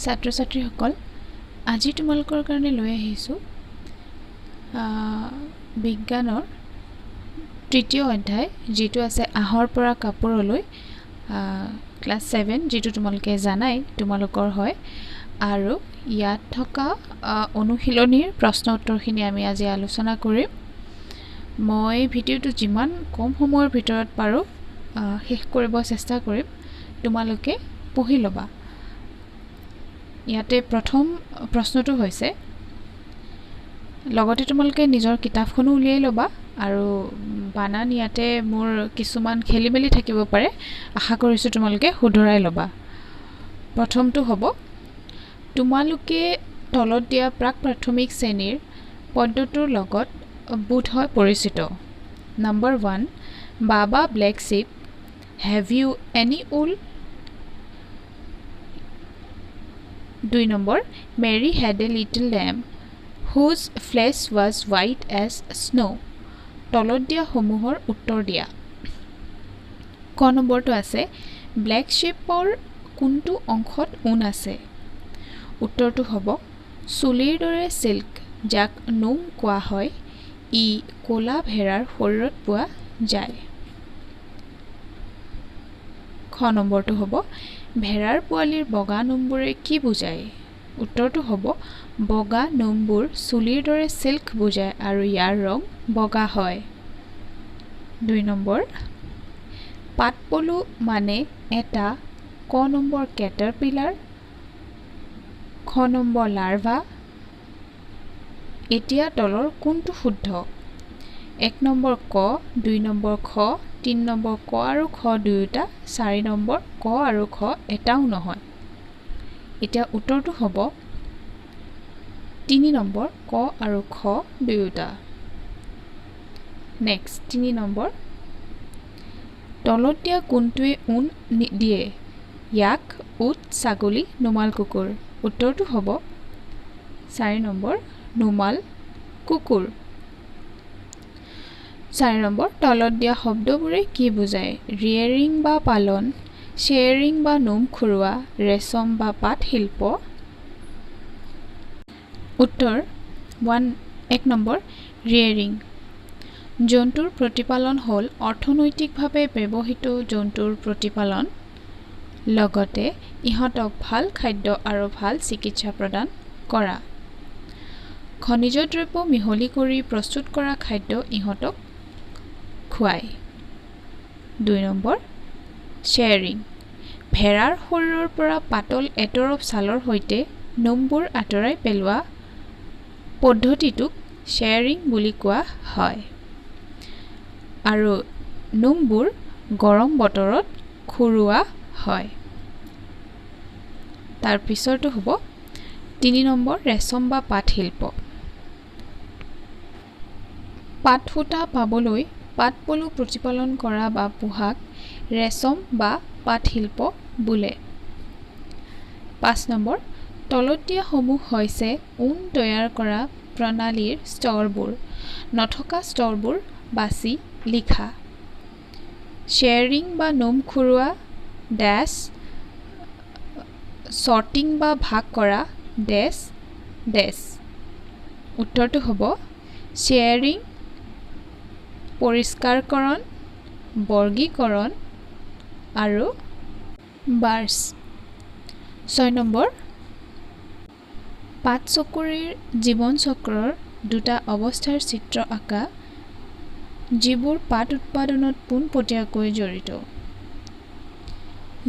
ছাত্ৰ ছাত্ৰীসকল আজি তোমালোকৰ কাৰণে লৈ আহিছোঁ বিজ্ঞানৰ তৃতীয় অধ্যায় যেটো আছে আহৰ পৰা কাপোৰলৈ ক্লাস 7 যেটো তোমালোকে জানাই তোমালোকৰ হয় আৰু ইয়াত থকা অনুশীলনীৰ প্ৰশ্ন উত্তৰখিনি আমি আজি আলোচনা কৰিম মই ভিডিওটো যিমান কম সময়ৰ ভিতৰত পাৰো শেষ কৰিব চেষ্টা কৰিম তোমালোকে পঢ়ি লবা ইয়াতে প্ৰথম প্ৰশ্নটো হৈছে লগতে তোমালোকে নিজৰ কিতাপখনো উলিয়াই লবা আৰু বানান ইয়াতে মোৰ কিছুমান খেলিমেলি থাকিব পাৰে আশা কৰিছো তোমালোকে শুধৰাই লবা প্ৰথমটো হ'ব তোমালোকে তলত দিয়া প্ৰাক প্ৰাথমিক শ্ৰেণীৰ পদ্ধতিৰ লগত বোধ হয় পৰিচিত number 1 baa baa black sheep have you any wool 2 number Mary had a little lamb whose flesh was white as snow তলত দিয়া সমূহৰ উত্তৰ দিয়া ক নম্বৰটো আছে ব্লেক শিপৰ কোনটো অংশত ঊণ আছে উত্তৰটো হ'ব চুলিৰ দৰে সিল্ক যাক নোম কোৱা হয় ই কোলা ভেড়াৰ শৰীৰত পোৱা যায় খ নম্বৰটো হ'ব ভেড়াৰ পোৱালিৰ বগা নোমবোৰে কি বুজায় উত্তৰটো হ'ব বগা নোমবোৰ চুলিৰ দৰে সিল্ক বুজায় আৰু ইয়াৰ ৰং বগা হয় 2 নম্বৰ পাতপলু মানে এটা ক নম্বৰ ক্যাটাৰপিলাৰ খ নম্বৰ লাৰ্ভা এতিয়া তলৰ কোনটো শুদ্ধ 1 নম্বৰ ক 2 নম্বৰ খ 3 নম্বৰ ক আৰু খ দুয়োটা 4 নম্বৰ ক আৰু খ এটাও নহয় এতিয়া উত্তৰটো হ'ব 3 নম্বৰ ক আৰু খ দুয়োটা নেক্সট 3 নম্বৰ তলত দিয়া কোনটোৱে ঊণ দিয়ে ইয়াক উট ছাগলী নোমাল কুকুৰ উত্তৰটো হ'ব 4 নম্বৰ নোমাল কুকুৰ 4 নম্বৰ তলত দিয়া শব্দবোৰে কি বুজায় ৰিয়েৰিং বা পালন শেয়াৰিং বা নোম খুৰুৱা ৰেশম বা পাট শিল্প উত্তৰ 1 নম্বৰ ৰিয়েৰিং জন্তুৰ প্ৰতিপালন হ'ল অৰ্থনৈতিকভাৱে ব্যৱহৃত জন্তুৰ প্ৰতিপালন লগতে ইহঁতক ভাল খাদ্য আৰু ভাল চিকিৎসা প্ৰদান কৰা খনিজ দ্ৰব্য মিহলি কৰি প্ৰস্তুত কৰা খাদ্য ইহঁতক খুৱায় 2 নম্বৰ শেয়াৰিং ভেড়াৰ শৰীৰৰ পৰা পাতল এতৰপ ছালৰ সৈতে নোমবোৰ আঁতৰাই পেলোৱা পদ্ধতিটোক শেয়াৰিং বুলি কোৱা হয় আৰু নোমবোৰ গৰম বতৰত খুৰুৱা হয় তাৰ পিছৰটো হ'ব 3 নম্বৰ ৰেশম বা পাট শিল্প পাট ফুটা পাবলৈ পাটপলু প্ৰতিপালন কৰা বা পোহাক ৰেশম বা পাট শিল্প বোলে 5 নম্বৰ তলত দিয়া সমূহ হৈছে ঊণ তৈয়াৰ কৰা প্ৰণালীৰ স্তৰবোৰ নথকা স্তৰবোৰ বাছি লিখা শেয়াৰিং বা নোম খুৰুৱা ড্যাশ সৰ্টিং বা ভাগ কৰা ড্যাশ ড্যাশ উত্তৰটো হ'ব শেয়াৰিং পৰিষ্কাৰকৰণ বৰ্গীকৰণ আৰু বাৰ্ছ 6 নম্বৰ পাত চকৰিৰ জীৱন চক্ৰৰ দুটা অৱস্থাৰ চিত্ৰ আঁকা যিবোৰ পাত উৎপাদনত পোনপটীয়াকৈ জড়িত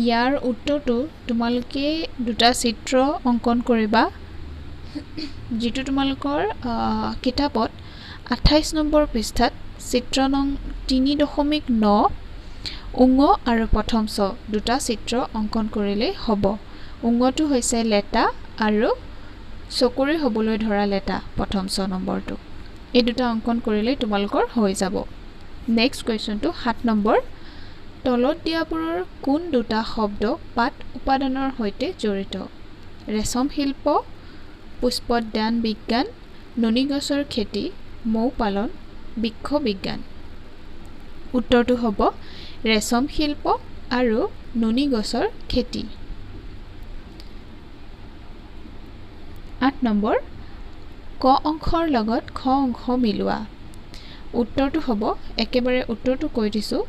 ইয়াৰ উত্তৰটো তোমালোকে দুটা চিত্ৰ অংকন কৰিবা যেটো তোমালোকৰ কিতাপত 28 নম্বৰ পৃষ্ঠাত চিত্ৰ নং 3.9 উঙ আৰু প্ৰথম ছ দুটা চিত্ৰ অংকন কৰিলে হ'ব উঙটো হৈছে লেটা আৰু চকৰি হ'বলৈ ধৰা লেটা প্ৰথম ছ নম্বৰটো এই দুটা অংকন কৰিলে তোমালোকৰ হৈ যাব নেক্সট কোৱেশ্চনটো 7 নম্বৰ তলত দিয়াবোৰৰ কোন দুটা শব্দ পাত উৎপাদনৰ সৈতে জড়িত ৰেশম শিল্প পুষ্পোদ্যান বিজ্ঞান নুনি গছৰ খেতি মৌ পালন বৃক্ষ বিজ্ঞান উত্তৰটো হ'ব ৰেশম শিল্প আৰু নুনি গছৰ খেতি 8 নম্বৰ ক অংশৰ লগত খ অংশ মিলোৱা উত্তৰটো হ'ব একেবাৰে উত্তৰটো কৈ দিছোঁ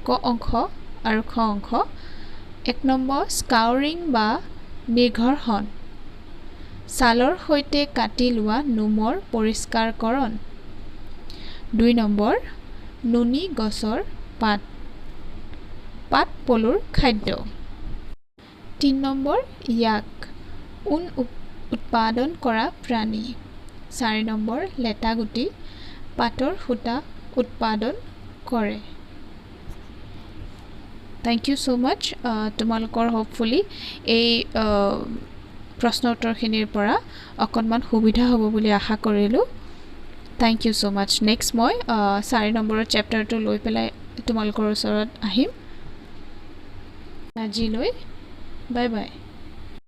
ক অংশ আৰু খ অংশ 1 নম্বৰ স্কাউৰিং বা নিৰ্ঘৰ্ষণ ছালৰ সৈতে কাটি লোৱা নোমৰ পৰিষ্কাৰকৰণ 2 নম্বৰ নুনি গছৰ পাত পাত পলুৰ খাদ্য 3 নম্বৰ ইয়াক ঊণ উৎপাদন কৰা প্ৰাণী 4 নম্বৰ লেটাগুটি পাতৰ সূতা উৎপাদন কৰে Thank you so much তোমালোকৰ হোপফুলি এই প্ৰশ্ন উত্তৰখিনিৰ পৰা অকণমান সুবিধা হ'ব বুলি আশা কৰিলোঁ Thank you so much next মই 4 নম্বৰৰ চেপ্টাৰটো লৈ পেলাই তোমালোকৰ ওচৰত আহিম আজিলৈ বাই বাই